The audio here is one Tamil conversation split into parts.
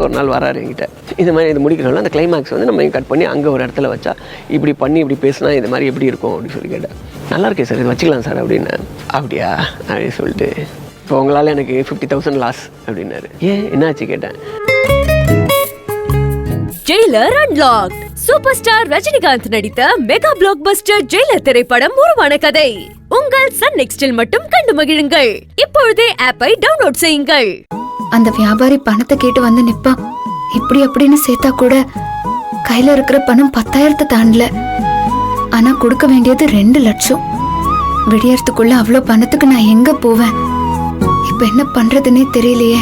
ஒரு நாள் வராரு என்கிட்ட. இந்த மாதிரி இது முடிக்கிறோம்ல, அந்த கிளைமேக்ஸ் வந்து நம்ம கட் பண்ணி அங்கே ஒரு இடத்துல வச்சா இப்படி பண்ணி இப்படி பேசினா இது மாதிரி எப்படி இருக்கும் அப்படின்னு சொல்லி கேட்டேன். நல்லா இருக்கே சார், இது வச்சுக்கலாம் சார் அப்படின்னு. அப்படியா அப்படின்னு சொல்லிட்டு, இப்போ உங்களால் எனக்கு 50,000 லாஸ் அப்படின்னாரு. ஏன் என்னாச்சு கேட்டேன். Jailer unlocked. Super star Rajinikanth நடித்த மெகா பிளாக் பஸ்டர் ஜெயிலர் திரைப்படம் உருவான கதை. உங்கள் சன் நெக்ஸ்டில் மட்டும் கண்டு மகிழுங்கள். இப்பொழுதே ஆப்பை டவுன்லோட் செய்யுங்கள். அந்த வியாபாரி பணத்தை கேட்டு வந்து நிப்பான். இப்படி அப்படின்னு சேர்த்தா கூட கையில இருக்கிற பணம் 10,000 தாண்டல. ஆனா கொடுக்க வேண்டியது 2 லட்சம். விடியறதுக்குள்ள அவ்வளவு பணத்துக்கு நான் எங்க போவேன்? இப்ப என்ன பண்றதுன்னே தெரியலையே.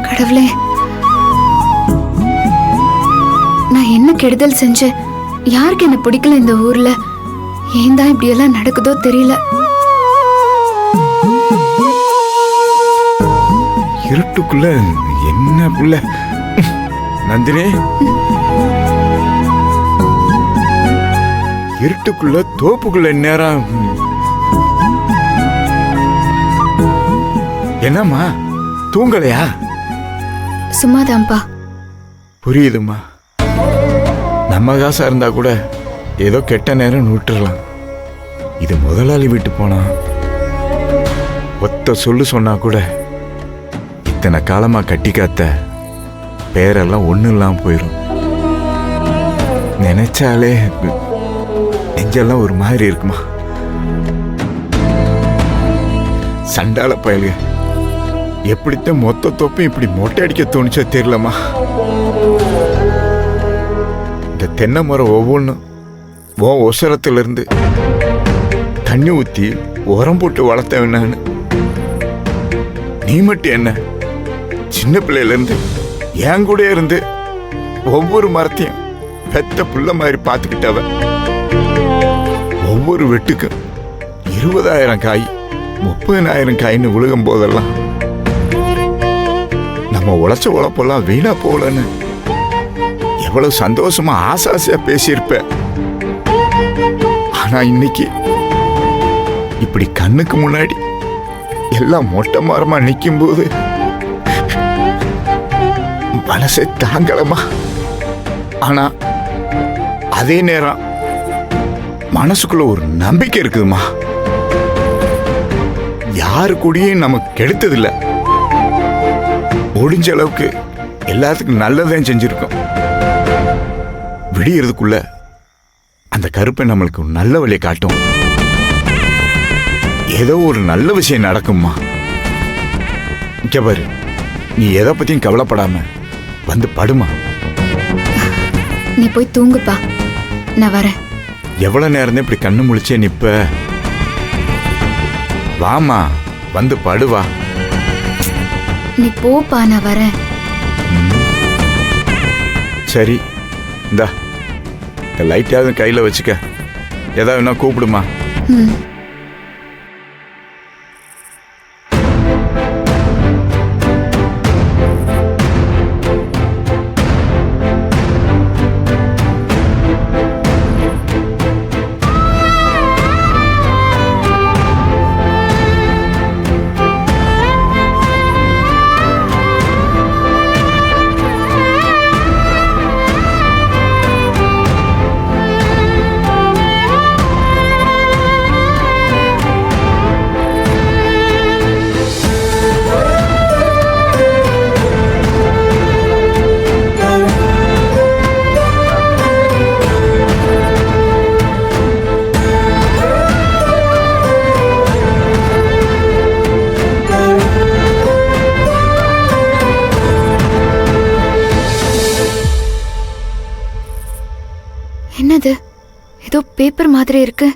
கடவுளே, நான் என்ன கெடுதல் செஞ்சேன்? யாருக்கு என்ன பிடிக்கல இந்த ஊர்ல? ஏன் தான் இப்படி எல்லாம் நடக்குதோ தெரியல. இருட்டுக்குள்ள என்ன புள்ள நந்தினி? இருட்டுக்குள்ள தோப்புக்குள்ள நேரம் என்னம்மா தூங்கலையா? சும்மாதான்ப்பா. புரியுதுமா. நம்ம காசா இருந்தா கூட ஏதோ கெட்ட நேரம் விட்டுறலாம். இது முதலாளி வீட்டு போனா ஒத்த சொல்லு சொன்னா கூட இத்தனை காலமா கட்டி காத்த பேரெல்லாம் ஒன்றும் இல்லாம போயிடும். நினைச்சாலே நெஞ்செல்லாம் ஒரு மாதிரி இருக்குமா. சண்டால பயலுக எப்படித்தான் மொத்த தொப்பும் இப்படி மொட்டை அடிக்க தோணுச்சோ தெரியலமா. இந்த தென்னை மரம் ஒவ்வொன்றும் ஒசரத்திலிருந்து தண்ணி ஊற்றி உரம் போட்டு வளர்த்தவன் நான். நீ மட்டும் என்ன சின்ன பிள்ளையிலேருந்து என் கூட இருந்து ஒவ்வொரு மரத்தையும் பெத்த புள்ள மாதிரி பார்த்துக்கிட்டவ. ஒவ்வொரு வெட்டுக்கும் 20,000 காய் 30,000 காயின்னு விழுகும் போதெல்லாம் நம்ம உழைச்ச உழைப்பெல்லாம் வீணா போகலன்னு எவ்வளவு சந்தோஷமா ஆசாசியா பேசியிருப்ப. ஆனா இன்னைக்கு இப்படி கண்ணுக்கு முன்னாடி எல்லாம் மொட்டை மரமா நிற்கும் போது மனசை தாங்கலமா. ஆனா அதே நேரம் மனசுக்குள்ள ஒரு நம்பிக்கை இருக்குதுமா. யாரு கூடயும் நமக்கு கெடுத்ததில்ல. முடிஞ்ச அளவுக்கு எல்லாத்துக்கும் நல்லதான் செஞ்சிருக்கோம். விடியறதுக்குள்ள அந்த கருப்பை நம்மளுக்கு நல்ல வழியை காட்டும். ஏதோ ஒரு நல்ல விஷயம் நடக்கும்மா. இங்க பாரு, நீ எதை பத்தியும் கவலைப்படாம வந்து படுமா. நீ போய் தூங்குப்பா, நான் வரேன். எவ்வளவு நேரம் இப்படி கண்ணு முழிச்சே நிப்ப? வாமா, வந்து படுவா. நீ போப்பா, நான் வரேன். சரி, இந்தா இந்த லைட்டாவது கையில வச்சுக்க. ஏதாவது கூப்பிடுமா. என்னது? ஏதோ பேப்பர் மாதிரி இருக்கு.